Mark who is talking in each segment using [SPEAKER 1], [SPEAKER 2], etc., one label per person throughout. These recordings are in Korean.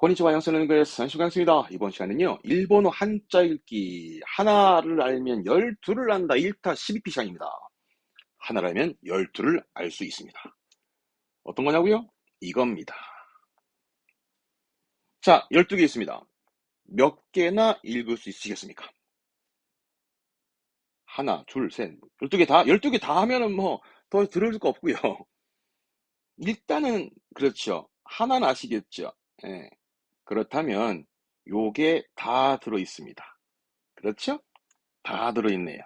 [SPEAKER 1] konnichiwa 양서는 산수강입니다. 이번 시간은요, 일본어 한자 읽기 하나를 알면 12를 안다 1타 12피 시간입니다. 하나를 알면 12를 알 수 있습니다. 어떤 거냐고요? 이겁니다. 자, 12개 있습니다. 몇 개나 읽을 수 있으시겠습니까? 하나, 둘, 셋, 12개 다 하면은 뭐 더 들을 거 없고요. 일단은 그렇죠. 하나는 아시겠죠? 예. 그렇다면 요게 다 들어 있습니다. 그렇죠? 다 들어있네요.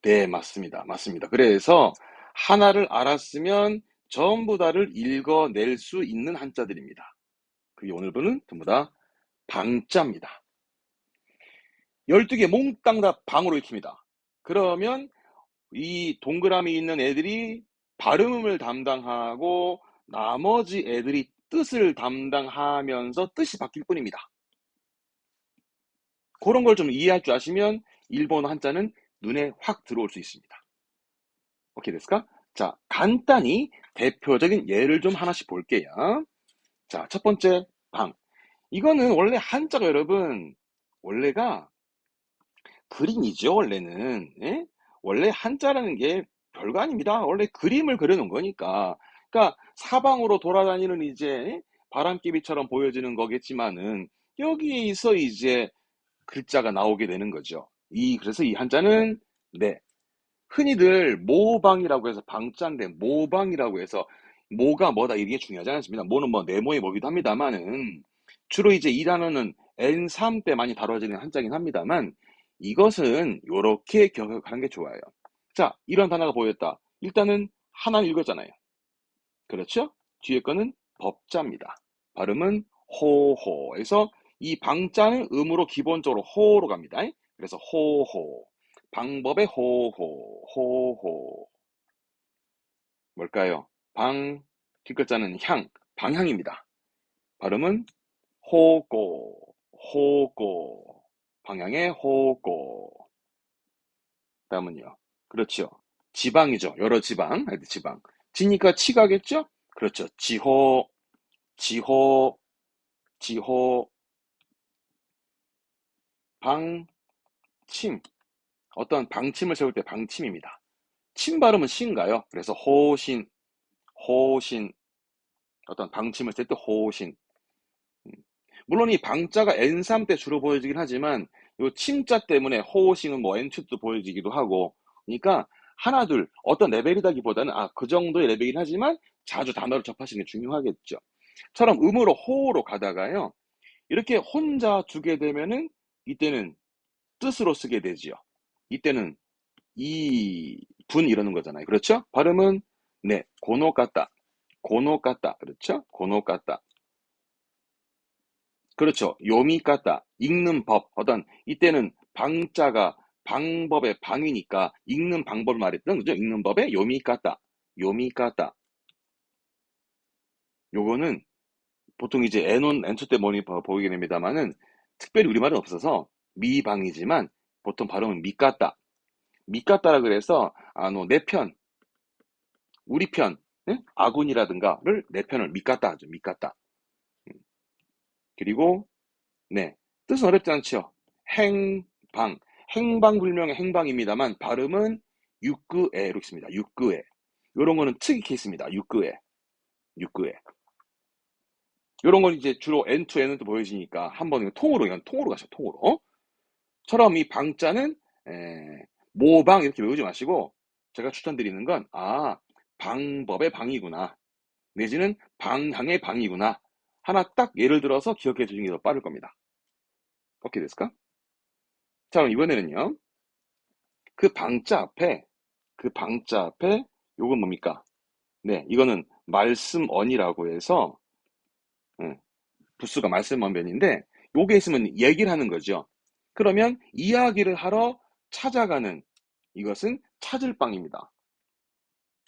[SPEAKER 1] 네, 맞습니다. 맞습니다. 그래서 하나를 알았으면 전부 다를 읽어낼 수 있는 한자들입니다. 그게 오늘 보는 전부 다 방자입니다. 12개 몽땅 다 방으로 익힙니다. 그러면 이 동그라미 있는 애들이 발음을 담당하고 나머지 애들이 뜻을 담당하면서 뜻이 바뀔 뿐입니다. 그런 걸 좀 이해할 줄 아시면 일본어 한자는 눈에 확 들어올 수 있습니다. 오케이 됐을까? 자, 간단히 대표적인 예를 좀 하나씩 볼게요. 자, 첫 번째 방. 이거는 원래 한자가 여러분, 원래가 그림이죠, 원래는. 예? 원래 한자라는 게 별거 아닙니다. 원래 그림을 그려놓은 거니까. 그러니까 사방으로 돌아다니는 이제 바람개비처럼 보여지는 거겠지만은 여기서 이제 글자가 나오게 되는 거죠. 그래서 이 한자는 네, 흔히들 모방이라고 해서 방자인데 모방이라고 해서 모가 뭐다 이게 중요하지 않습니다. 모는 뭐 네모의 뭐기도 합니다만은 주로 이제 이 단어는 N3 때 많이 다뤄지는 한자긴 합니다만 이것은 요렇게 기억하는 게 좋아요. 자, 이런 단어가 보였다. 일단은 하나 읽었잖아요. 그렇죠? 뒤에 거는 법자입니다. 발음은 호호에서 이 방자는 음으로 기본적으로 호로 갑니다. 그래서 호호. 방법의 호호, 호호. 뭘까요? 뒷글자는 방향입니다. 발음은 호고, 호고. 방향의 호고. 다음은요. 그렇죠. 지방이죠. 여러 지방, 하여튼 지방. 지니까 치가겠죠? 그렇죠. 지호, 지호, 지호, 방침. 어떤 방침을 세울 때 방침입니다. 침 발음은 신가요? 그래서 호신, 호신. 어떤 방침을 쓸 때 호신. 물론 이 방자가 N3 때 주로 보여지긴 하지만 요 침자 때문에 호신은 뭐 N2도 보여지기도 하고 그러니까 하나 둘 어떤 레벨이다기보다는 그 정도의 레벨이긴 하지만 자주 단어를 접하시는 게 중요하겠죠. 처럼 음으로 호로 가다가요. 이렇게 혼자 두게 되면은 이때는 뜻으로 쓰게 되지요. 이때는 분 이러는 거잖아요. 그렇죠? 발음은 네, 고노 같다. 고노 같다. 그렇죠? 고노 같다. 그렇죠. 요미 같다. 읽는 법. 이때는 방자가 방법의 방이니까 읽는 방법을 말했던 그죠? 읽는 법의 요미 같다. 요미 같다. 요거는 보통 이제 N1, N2 때 많이 보이게 됩니다만은 특별히 우리말은 없어서 미방이지만 보통 발음은 미같다. 미같다라 그래서 내 편, 우리 편, 아군이라든가를 내 편을 미같다 하죠. 미같다. 그리고 네, 뜻은 어렵지 않죠. 행방, 행방불명의 행방입니다만 발음은 육그에로 있습니다. 육그에. 이런 거는 특이 케이스입니다. 육그에, 육그에. 이런 건 이제 주로 N2, N은 보여지니까 한번 통으로 그냥 통으로 가셔. 통으로. 처럼 이 방자는 모방 이렇게 외우지 마시고 제가 추천드리는 건 방법의 방이구나. 내지는 방향의 방이구나. 하나 딱 예를 들어서 기억해 주시는 게 더 빠를 겁니다. 어떻게 됐을까? 자, 그럼 이번에는요. 그 방자 앞에 요건 뭡니까? 네, 이거는 말씀언이라고 해서 부수가 말씀언변인데 요게 있으면 얘기를 하는 거죠. 그러면 이야기를 하러 찾아가는 이것은 찾을 방입니다.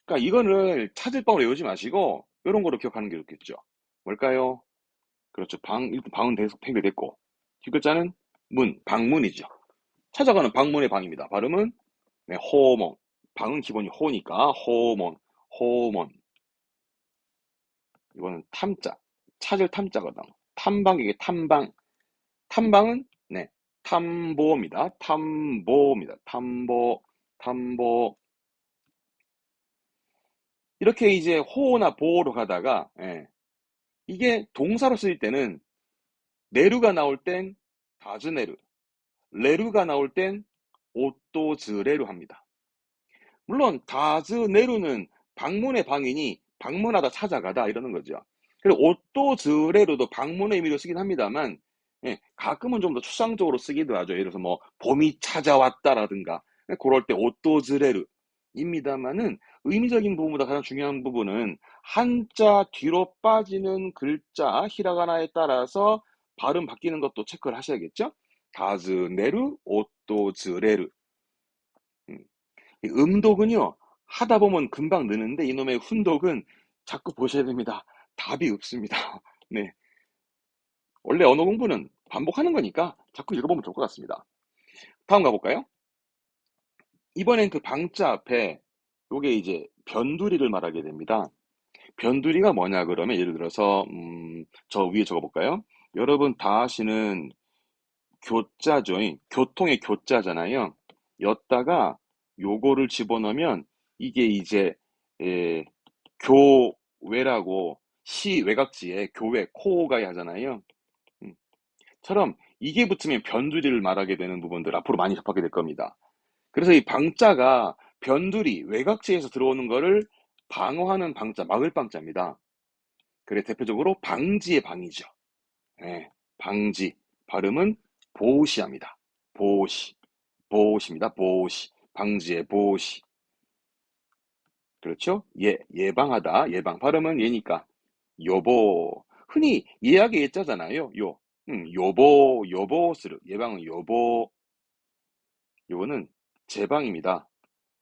[SPEAKER 1] 그러니까 이거를 찾을 방으로 외우지 마시고 이런 거로 기억하는 게 좋겠죠. 뭘까요? 그렇죠. 일단 방은 계속 팽배됐고 뒷글자는 방문이죠. 찾아가는 방문의 방입니다. 발음은 네, 호몬. 방은 기본이 호니까 호몬, 호몬. 이거는 탐자. 찾을 탐자거든. 탐방, 이게 탐방. 탐방은, 네, 탐보입니다. 탐보입니다. 탐보, 탐보. 이렇게 이제 호나 보호로 가다가, 예, 이게 동사로 쓰일 때는 내루가 나올 땐 다즈네루, 레루가 나올 땐 오또즈레루 합니다. 물론 다즈네루는 방문의 방이니 방문하다 찾아가다 이러는 거죠. 그리고 오또즈레루도 방문의 의미로 쓰긴 합니다만, 예, 가끔은 좀 더 추상적으로 쓰기도 하죠. 예를 들어서 뭐 봄이 찾아왔다라든가, 예, 그럴 때 오또즈레루입니다만은, 의미적인 부분보다 가장 중요한 부분은 한자 뒤로 빠지는 글자 히라가나에 따라서 발음 바뀌는 것도 체크를 하셔야겠죠. 다즈네루, 오또즈레루. 음. 이 음독은요, 하다 보면 금방 느는데 이놈의 훈독은 자꾸 보셔야 됩니다. 답이 없습니다. 네. 원래 언어 공부는 반복하는 거니까 자꾸 읽어보면 좋을 것 같습니다. 다음 가볼까요? 이번엔 그 방자 앞에 요게 이제 변두리를 말하게 됩니다. 변두리가 뭐냐 그러면, 예를 들어서 저 위에 적어볼까요? 여러분 다 아시는 교자죠. 교통의 교자잖아요. 였다가 요거를 집어넣으면 이게 이제, 예, 교외라고, 시 외곽지에 교외 코가이 하잖아요. 음, 처럼 이게 붙으면 변두리를 말하게 되는 부분들 앞으로 많이 접하게 될 겁니다. 그래서 이 방자가 변두리 외곽지에서 들어오는 거를 방어하는 방자, 막을 방자입니다. 그래 대표적으로 방지의 방이죠. 예, 방지. 발음은 보시합니다. 보시. 보시입니다. 보시. 방지의 보시. 그렇죠? 예방하다. 예방. 발음은 예니까. 요보. 흔히 예약의 예자잖아요. 요보스르. 예방은 요보. 요거는 제방입니다.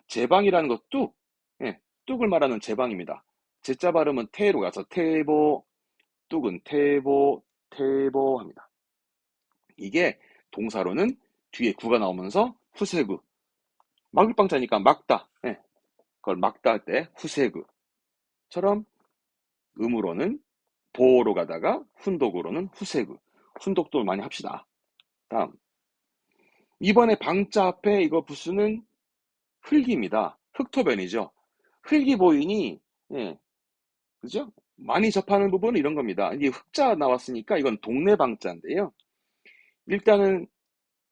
[SPEAKER 1] 제방이라는 것 뚝. 예, 뚝을 말하는 제방입니다. 제자 발음은 태로 가서 태보. 뚝은 태보, 태보 합니다. 이게 동사로는 뒤에 구가 나오면서 후세구. 막을 방자니까 막다. 예, 그걸 막다 할 때 후세구처럼, 음으로는 보로 가다가 훈독으로는 후세구. 훈독도 많이 합시다. 다음. 이번에 방자 앞에 이거 부수는 흙입니다. 흙토변이죠. 흙이 보이니, 예, 그죠? 많이 접하는 부분은 이런 겁니다. 이게 흙자 나왔으니까 이건 동네 방자인데요. 일단은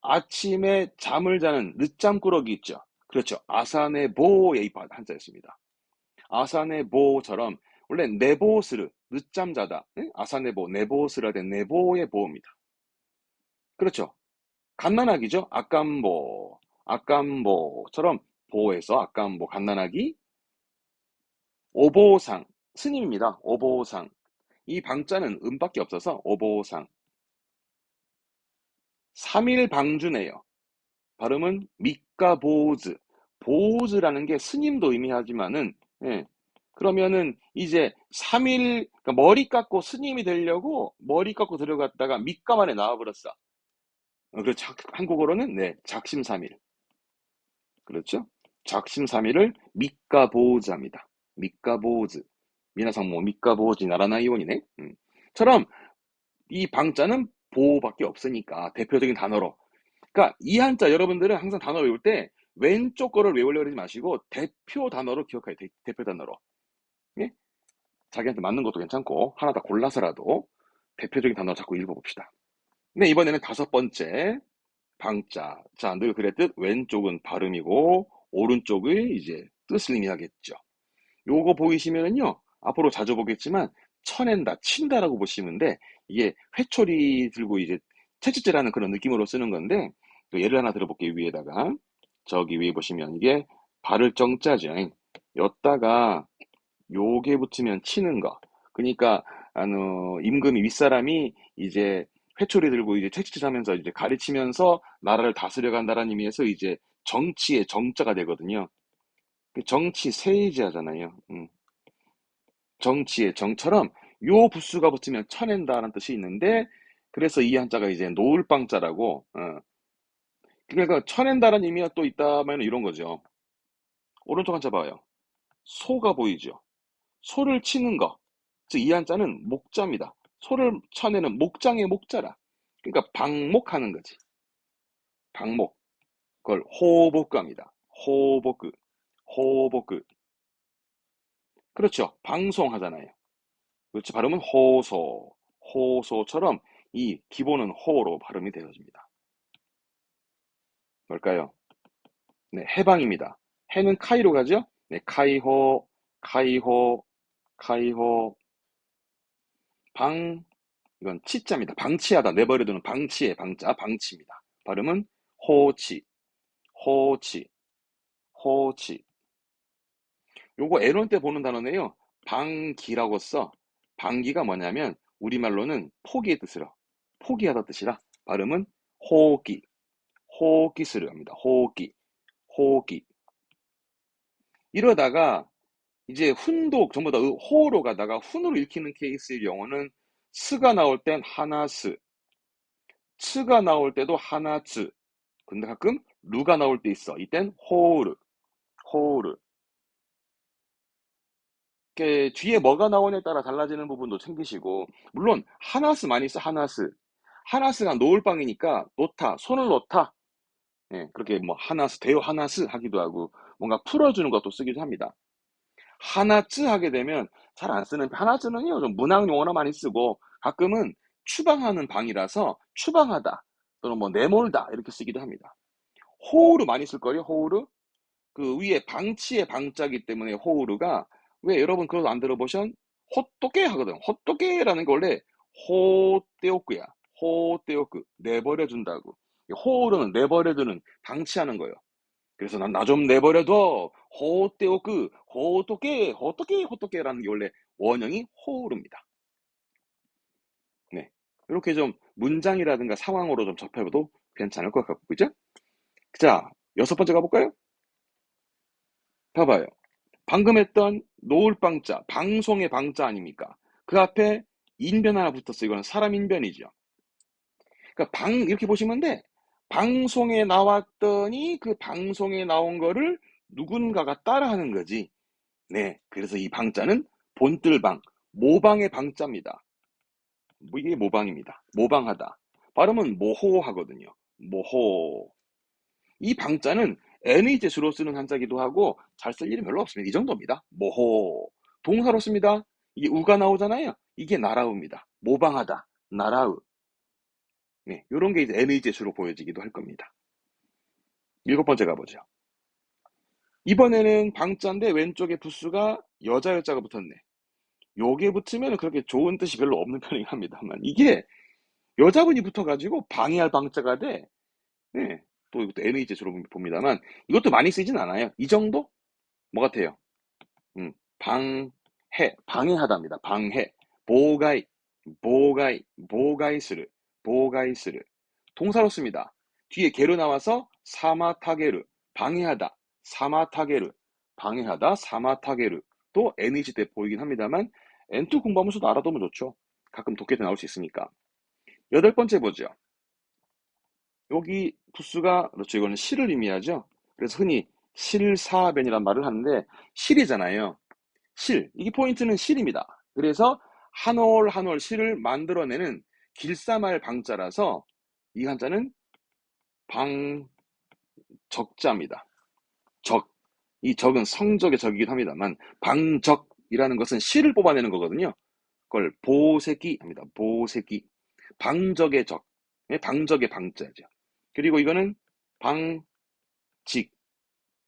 [SPEAKER 1] 아침에 잠을 자는 늦잠꾸러기 있죠. 그렇죠. 아사네 보의 한자였습니다. 아사네 보처럼 원래 네보스르, 늦잠 자다. 예? 아사네보, 네보스라 된 네보의 보입니다. 그렇죠. 갓난아기죠. 아깜보, 아깜보처럼 보에서 아깜보, 갓난아기. 오보상, 스님입니다. 오보상. 이 방자는 음밖에 없어서 오보상. 3일 방주네요. 발음은 미카보즈. 보즈라는 게 스님도 의미하지만은, 예, 그러면은 이제 3일, 그러니까 머리 깎고 스님이 되려고 머리 깎고 들어갔다가 밑가만에 나와버렸어. 그래서 한국어로는, 네, 작심삼일. 그렇죠? 작심삼일을 미카보즈합니다. 미카보즈. 미나상 뭐 미카보즈 나라나이오니네. 처럼 이 방자는 보밖에 없으니까 대표적인 단어로. 그러니까 이 한자 여러분들은 항상 단어 외울 때 왼쪽 거를 외우려고 하지 마시고 대표 단어로 기억해요. 대표 단어로. 예? 자기한테 맞는 것도 괜찮고 하나 다 골라서라도 대표적인 단어 자꾸 읽어봅시다. 네, 이번에는 다섯 번째 방자. 자, 늘 그랬듯 왼쪽은 발음이고 오른쪽의 이제 뜻을 의미하겠죠. 요거 보이시면은요, 앞으로 자주 보겠지만 쳐낸다, 친다라고 보시면 돼. 이게 회초리 들고 이제 채찍질하는 그런 느낌으로 쓰는 건데, 또 예를 하나 들어볼게요. 위에다가 저기 위에 보시면 이게 발을 정자죠. 였다가 요게 붙으면 치는 거. 그러니까 임금이 윗사람이 이제 회초리 들고 이제 채찍질하면서 이제 가르치면서 나라를 다스려 간다라는 의미에서 이제 정치의 정자가 되거든요. 정치 세이지 하잖아요. 정치의 정처럼 요 부수가 붙으면 쳐낸다라는 뜻이 있는데, 그래서 이 한자가 이제 노을방자라고, 그러니까 쳐낸다라는 의미가 또 있다면 이런 거죠. 오른쪽 한자 봐요. 소가 보이죠. 소를 치는 거. 즉 이 한자는 목자입니다. 소를 쳐내는 목장의 목자라. 그러니까 방목하는 거지. 방목. 그걸 호보크합니다. 호보크. 호보크. 그렇죠. 방송하잖아요. 그렇지. 발음은 호소. 호소처럼 이 기본은 호로 발음이 되어집니다. 뭘까요? 네, 해방입니다. 해는 카이로 가죠? 네, 카이호, 카이호, 카이호. 방, 이건 치자입니다. 방치하다. 내버려두는 방치의 방자, 방치입니다. 발음은 호치, 호치, 호치. 요거 애론 때 보는 단어네요. 방기라고 써. 방기가 뭐냐면 우리말로는 포기의 뜻으로 포기하다 뜻이라 발음은 호기, 호기스를 합니다. 호기, 호기. 이러다가 이제 훈도 전부 다 호로 가다가 훈으로 읽히는 케이스의 경우는 스가 나올 땐 하나스, 츠가 나올 때도 하나츠. 근데 가끔 루가 나올 때 있어. 이땐 호르, 호르. 이렇게 뒤에 뭐가 나오냐에 따라 달라지는 부분도 챙기시고, 물론 하나스 많이 써. 하나스. 하나스가 놓을 방이니까 놓다, 손을 놓다. 예, 그렇게 뭐 하나스, 대요 하나스 하기도 하고 뭔가 풀어주는 것도 쓰기도 합니다. 하나츠 하게 되면 잘 안 쓰는 하나츠는요 좀 문학 용어나 많이 쓰고 가끔은 추방하는 방이라서 추방하다 또는 뭐 내몰다 이렇게 쓰기도 합니다. 호우루 많이 쓸 거예요. 호우루 그 위에 방치의 방자기 때문에 호우루가 왜 여러분 그거 안 들어보셨? 호또게 하거든. 호또게라는 게 원래 호떼오크야. 호떼오크 내버려 둔다고. 호우루는 내버려두는 방치하는 거예요. 그래서 난 나 좀 내버려둬. 호떼오크, 호토게, 호토게, 호토게라는 게 원래 원형이 호우루입니다. 네. 이렇게 좀 문장이라든가 상황으로 좀 접해봐도 괜찮을 것 같고, 그죠? 자, 여섯 번째 가볼까요? 봐봐요. 방금 했던 놓을 방자, 방송의 방자 아닙니까? 그 앞에 인변 하나 붙었어요. 이거는 사람 인변이죠. 그러니까 이렇게 보시면 돼. 방송에 나왔더니 그 방송에 나온 거를 누군가가 따라하는 거지. 네, 그래서 이 방자는 본뜰방, 모방의 방자입니다. 이게 모방입니다. 모방하다. 발음은 모호하거든요. 모호. 이 방자는 NH에 주로 쓰는 한자기도 하고 잘 쓸 일은 별로 없습니다. 이 정도입니다. 모호. 동사로 씁니다. 이게 우가 나오잖아요. 이게 나라우입니다. 모방하다. 나라우. 네, 이런 게 이제 NH에 주로 보여지기도 할 겁니다. 일곱 번째 가보죠. 이번에는 방자인데 왼쪽에 부수가 여자 여자가 붙었네. 요게 붙으면 그렇게 좋은 뜻이 별로 없는 편이긴 합니다만 이게 여자분이 붙어가지고 방해할 방자가 돼. 네. 또 이것도 NH 주로 봅니다만 이것도 많이 쓰진 않아요. 이 정도? 뭐 같아요? 방해, 방해하다입니다. 방해, 보가이, 보가이, 보가이스르, 보가이스르. 동사로 씁니다. 뒤에 게로 나와서 사마타게르, 방해하다, 사마타게르, 방해하다, 사마타게르. 또 NH 때 보이긴 합니다만 N2 공부하면서도 알아두면 좋죠. 가끔 독해 때 나올 수 있으니까. 여덟 번째 보죠. 여기 부수가 그렇죠. 이거는 실을 의미하죠. 그래서 흔히 실사변이란 말을 하는데 실이잖아요. 실. 이게 포인트는 실입니다. 그래서 한 올 한 올 실을 만들어내는 길쌈할 방자라서 이 한자는 방적자입니다. 적. 이 적은 성적의 적이기도 합니다만 방적이라는 것은 실을 뽑아내는 거거든요. 그걸 보새끼 합니다. 보새끼. 방적의 적. 예, 방적의 방자죠. 그리고 이거는 방직.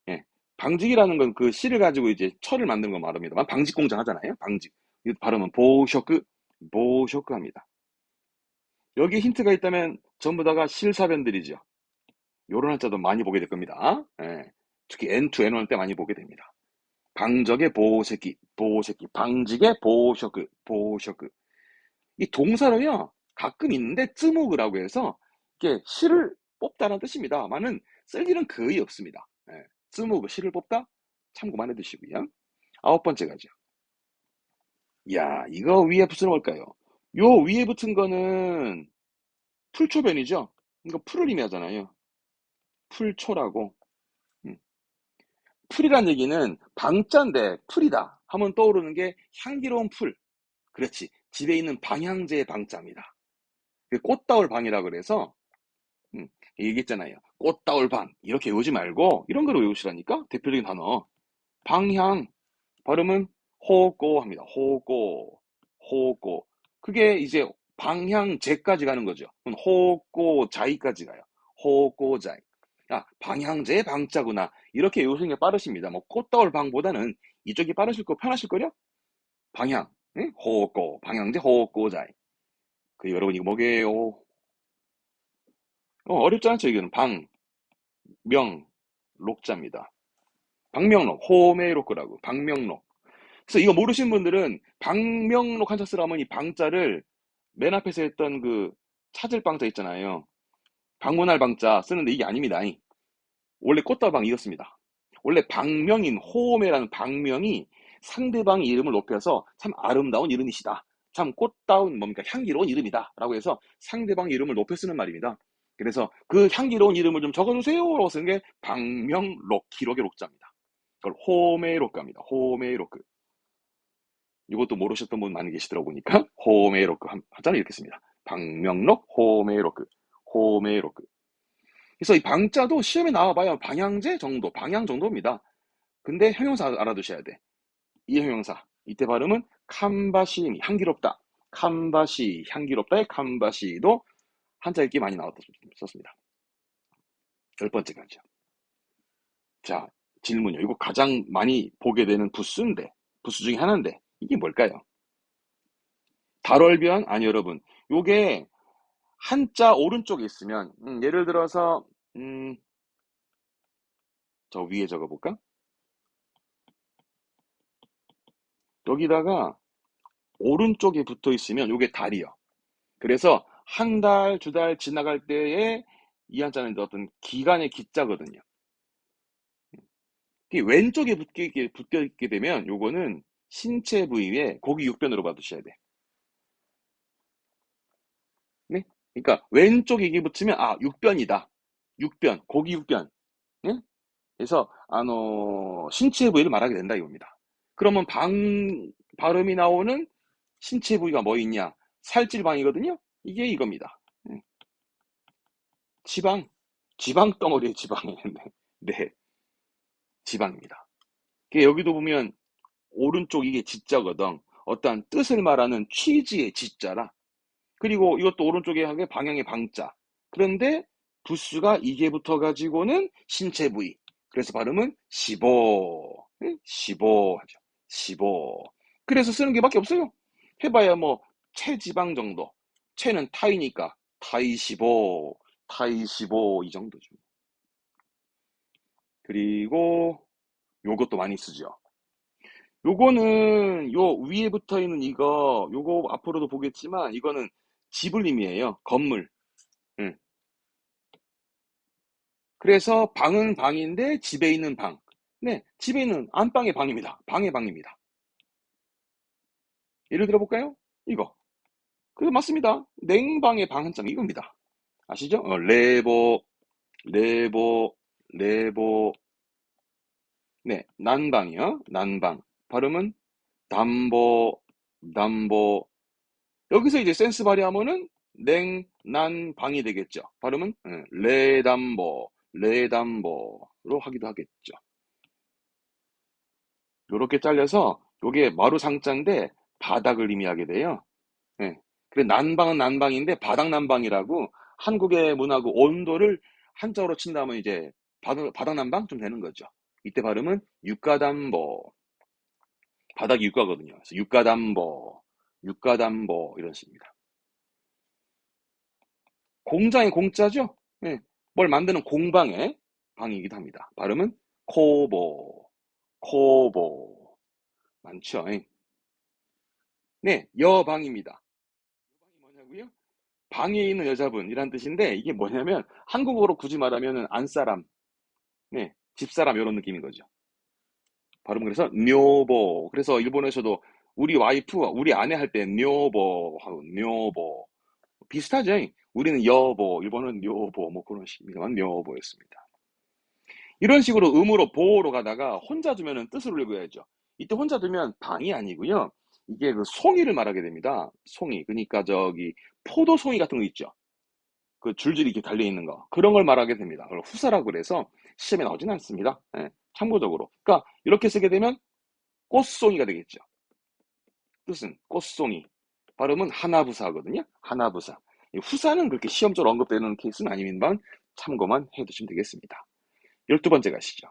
[SPEAKER 1] 예. 방직이라는 건 그 실을 가지고 이제 철을 만드는 거 말합니다만 방직 공장 하잖아요. 방직. 이 발음은 보쇼크, 보쇼크 합니다. 여기 힌트가 있다면 전부 다가 실사변들이죠. 요런 한자도 많이 보게 될 겁니다. 예. 특히 N2, N1 때 많이 보게 됩니다. 방적의 보새끼, 보새끼, 방직의 보쇼크, 보쇼크. 이 동사로요, 가끔 있는데 쯔무그라고 해서 이게 실을 뽑다는 뜻입니다만은 쓸 일은 거의 없습니다. 예. 쯔무그, 실을 뽑다? 참고만 해두시고요. 아홉 번째 가죠. 야, 이거 위에 붙은 걸까요? 요 위에 붙은 거는 풀초변이죠? 이거 풀을 의미하잖아요. 풀초라고. 음. 풀이란 얘기는 방자인데 풀이다 하면 떠오르는 게 향기로운 풀. 그렇지. 집에 있는 방향제의 방자입니다. 꽃다울 방이라 그래서 음, 얘기했잖아요. 꽃다울 방 이렇게 외우지 말고 이런 거로 외우시라니까. 대표적인 단어 방향 발음은 호고 합니다. 호고 호고 그게 이제 방향제까지 가는 거죠. 호고자이까지 가요. 호고자이. 아, 방향제의 방자구나. 이렇게 외우시는 게 빠르십니다. 뭐 꽃다울 방보다는 이쪽이 빠르실 거 편하실 거요. 방향, 응? 호고, 방향제 호고자이. 그 여러분 이거 뭐게요? 어렵지 않죠? 이거는 방, 명, 록자입니다. 방명록, 호메로크라고, 방명록. 그래서 이거 모르시는 분들은 방명록 한자 쓰라면 이 방자를 맨 앞에서 했던 그 찾을 방자 있잖아요. 방문할 방자 쓰는데 이게 아닙니다. 원래 꽃다방 이었습니다. 원래 방명인 호메라는 방명이 상대방의 이름을 높여서 참 아름다운 이름이시다. 참 꽃다운 뭡니까 향기로운 이름이다. 라고 해서 상대방 이름을 높여 쓰는 말입니다. 그래서 그 향기로운 이름을 좀 적어주세요. 라고 쓰는 게 방명록, 기록의록자입니다. 그걸 호메로크입니다. 호메로크. 이것도 모르셨던 분 많이 계시더라고 보니까 호메로크 한자를 이렇게 씁니다. 방명록, 호메로크, 호메로크. 그래서 이 방자도 시험에 나와봐야 방향제 정도, 방향 정도입니다. 근데 형용사 알아두셔야 돼. 이 형용사. 이때 발음은 캄바시, 향기롭다. 캄바시, 향기롭다의 캄바시도 한자 읽기 많이 나왔었습니다. 10번째 가죠. 자, 질문이요. 이거 가장 많이 보게 되는 부수인데, 부수 중에 하나인데, 이게 뭘까요? 달월변? 아니, 여러분. 요게 한자 오른쪽에 있으면, 예를 들어서, 저 위에 적어볼까? 여기다가 오른쪽에 붙어 있으면 요게 달이요. 그래서 한 달, 두 달 지나갈 때에 이 한자는 어떤 기간의 기자거든요. 왼쪽에 붙어 있게 되면 요거는 신체 부위에 고기 육변으로 받으셔야 돼. 네? 그러니까 왼쪽에 이게 붙으면 아, 육변이다. 육변, 고기 육변. 네? 그래서 신체 부위를 말하게 된다 이겁니다. 그러면 발음이 나오는 신체 부위가 뭐 있냐? 살찔방이거든요. 이게 이겁니다. 지방, 지방 덩어리의 지방이 네, 지방입니다. 여기도 보면 오른쪽 이게 지자거든. 어떠한 뜻을 말하는 취지의 지자라. 그리고 이것도 오른쪽에 하게 방향의 방자. 그런데 부수가 이게 붙어가지고는 신체 부위. 그래서 발음은 시보, 시보 하죠. 시보. 그래서 쓰는 게밖에 없어요. 해봐야 뭐 체지방 정도. 체는 타이니까 타이시보, 타이시보 이 정도죠. 그리고 요것도 많이 쓰죠. 요거는 요 위에 붙어 있는 이거 요거 앞으로도 보겠지만 이거는 집을 의미해요. 건물. 응. 그래서 방은 방인데 집에 있는 방. 네, 집에 있는 안방의 방입니다. 방의 방입니다. 예를 들어 볼까요? 이거. 그거 맞습니다. 냉방의 방 한자는 이겁니다. 아시죠? 레보, 레보, 레보. 네, 난방이요. 난방. 발음은 담보, 담보. 여기서 이제 센스 발휘하면은 냉, 난, 방이 되겠죠. 발음은 레담보, 레담보로 하기도 하겠죠. 요렇게 잘려서 요게 마루상자인데 바닥을 의미하게 돼요. 예. 그래 난방은 난방인데 바닥 난방이라고 한국의 문하고 온도를 한자어로 친다면 이제 바닥 난방 좀 되는 거죠. 이때 발음은 육가담보. 바닥이 육가거든요. 그래서 육가담보, 육가담보 이런 식입니다. 공장의 공짜죠? 예. 뭘 만드는 공방의 방이기도 합니다. 발음은 코보, 코보. 많죠? 예. 네, 여방입니다. 여방이 뭐냐고요? 방에 있는 여자분이란 뜻인데 이게 뭐냐면 한국어로 굳이 말하면 안사람, 네, 집사람 이런 느낌인 거죠. 발음 그래서 뇨보. 그래서 일본에서도 우리 와이프, 우리 아내 할 때 뇨보 하고 뇨보 비슷하죠? 우리는 여보, 일본은 뇨보 뭐 그런 식입니다만 뇨보였습니다. 이런 식으로 음으로 보로 가다가 혼자 두면은 뜻을 읽어야죠. 이때 혼자 두면 방이 아니고요. 이게 그 송이를 말하게 됩니다. 송이. 그러니까 저기 포도송이 같은 거 있죠. 그 줄줄이 이렇게 달려 있는 거. 그런 걸 말하게 됩니다. 그걸 후사라고 그래서 시험에 나오진 않습니다. 예, 참고적으로. 그러니까 이렇게 쓰게 되면 꽃송이가 되겠죠. 뜻은 꽃송이. 발음은 하나부사거든요. 하나부사. 이 후사는 그렇게 시험적으로 언급되는 케이스는 아니지만 참고만 해두시면 되겠습니다. 12번째 가시죠.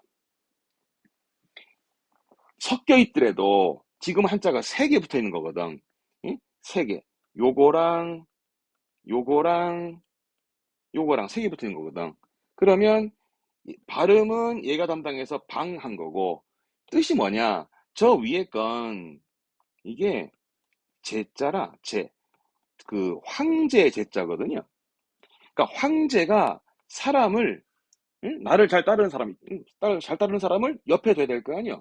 [SPEAKER 1] 섞여 있더라도 지금 한자가 3개 붙어 있는 거거든. 응? 3개. 요거랑 요거랑 요거랑 3개 붙어 있는 거거든. 그러면 발음은 얘가 담당해서 방한 거고 뜻이 뭐냐? 저 위에 건 이게 제자라 제. 그 황제 제자거든요. 그러니까 황제가 사람을 나를 잘 따르는 사람이 잘 따르는 사람을 옆에 둬야 될 거 아니야.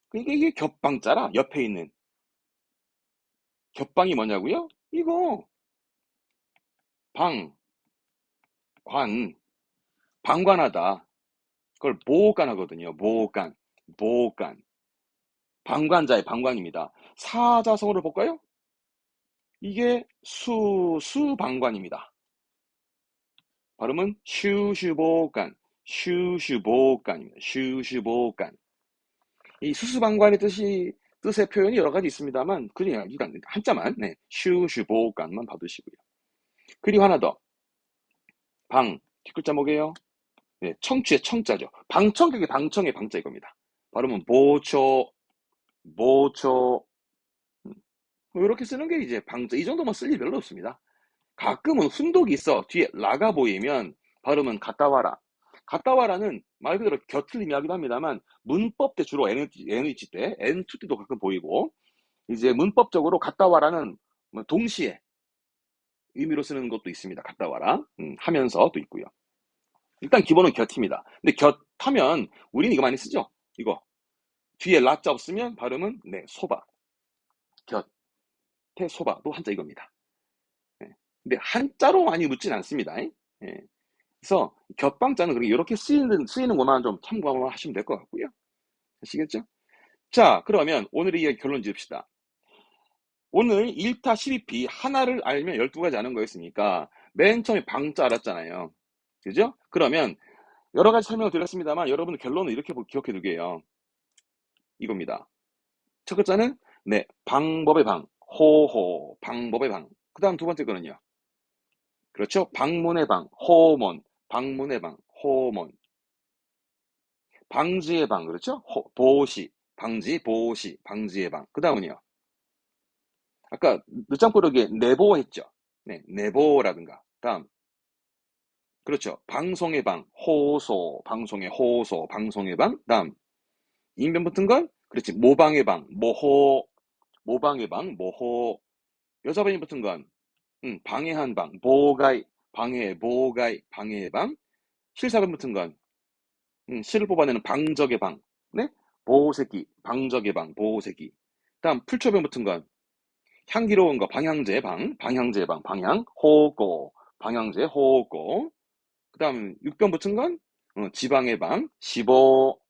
[SPEAKER 1] 그러니까 이게 겹방자라 옆에 있는 겹방이 뭐냐고요? 이거 방, 관, 방관하다. 그걸 모간하거든요. 모간, 모간. 방관자의 방관입니다. 사자성어를 볼까요? 이게 수방관입니다. 발음은 슈슈보간, 슈슈보간입니다. 슈슈보간. 이 수수방관의 뜻의 표현이 여러 가지 있습니다만, 그냥 이거 한자만, 네, 슈슈보간만 봐두시고요. 그리고 하나 더, 방, 뒷글자 뭐게요? 네, 청취의 청자죠. 방청객의 방청의 방자 이겁니다. 발음은 보초, 모초, 이렇게 쓰는 게 이제 방자. 이 정도만 쓸 일 별로 없습니다. 가끔은 훈독이 있어. 뒤에 라가 보이면 발음은 갔다 와라. 갔다 와라는 말 그대로 곁을 의미하기도 합니다만 문법 때 주로 NH 때, N2 때도 가끔 보이고 이제 문법적으로 갔다 와라는 뭐 동시에 의미로 쓰는 것도 있습니다. 갔다 와라 하면서도 있고요. 일단 기본은 곁입니다. 근데 곁하면 우리는 이거 많이 쓰죠. 이거 뒤에 라자 없으면 발음은 네 소바 곁에 소바도 한자 이겁니다. 네. 근데 한자로 많이 묻진 않습니다. 예. 그래서 겹방자는 그렇게 이렇게 쓰이는 것만 좀 참고하시면 될 것 같고요. 아시겠죠? 자, 그러면 오늘의 이야기 결론 지읍시다. 오늘 1타 12피 하나를 알면 12가지 아는 거였으니까 맨 처음에 방자 알았잖아요. 그죠? 그러면 여러 가지 설명을 드렸습니다만 여러분들 결론은 이렇게 기억해 두게요. 이겁니다. 첫 글자는 네, 방법의 방, 호호, 방법의 방. 그 다음 두 번째 거는요. 그렇죠? 방문의 방, 호문, 방문의 방, 호문. 방지의 방, 그렇죠? 보시, 방지, 보시, 방지의 방. 그 다음은요. 아까 늦장꾸러기에 내보 했죠? 네, 내보라든가. 다음. 그렇죠. 방송의 방, 호소, 방송의 호소, 방송의 방. 다음. 인변 붙은 건? 그렇지. 모방의 방, 모호, 모방의 방, 모호. 여자반이 붙은 건? 방해한 방, 보가이, 방해, 보가이, 방해의 방. 실사반 붙은 건? 실을 뽑아내는 방적의 방. 네? 보호새끼, 방적의 방, 보호새끼. 다음, 풀초병 붙은 건? 향기로운 거, 방향제 방, 방향제 방, 방향, 호고, 방향제, 호고. 그 다음, 육변 붙은 건? 지방의 방, 시보,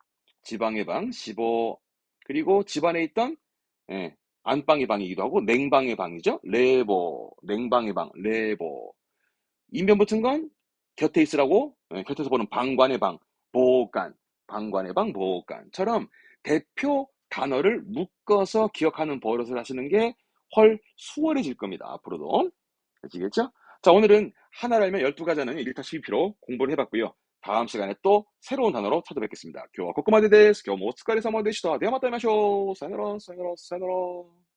[SPEAKER 1] 지방의 방, 시보. 그리고 집안에 있던, 예, 안방의 방이기도 하고, 냉방의 방이죠? 레보, 냉방의 방, 레보. 인변 붙은 건? 곁에 있으라고, 곁에서 보는 방관의 방, 보관, 방관의 방, 보관처럼 대표 단어를 묶어서 기억하는 버릇을 하시는 게 훨 수월해질 겁니다. 앞으로도. 아시겠죠? 자, 오늘은 하나를 알면 12가지 하는 1타 12피로 공부를 해봤고요. 다음 시간에 또 새로운 단어로 찾아뵙겠습니다. 今日はここまでです。今日もお疲れ様でした。ではまた会いましょう。さよなら、さよなら、さよなら。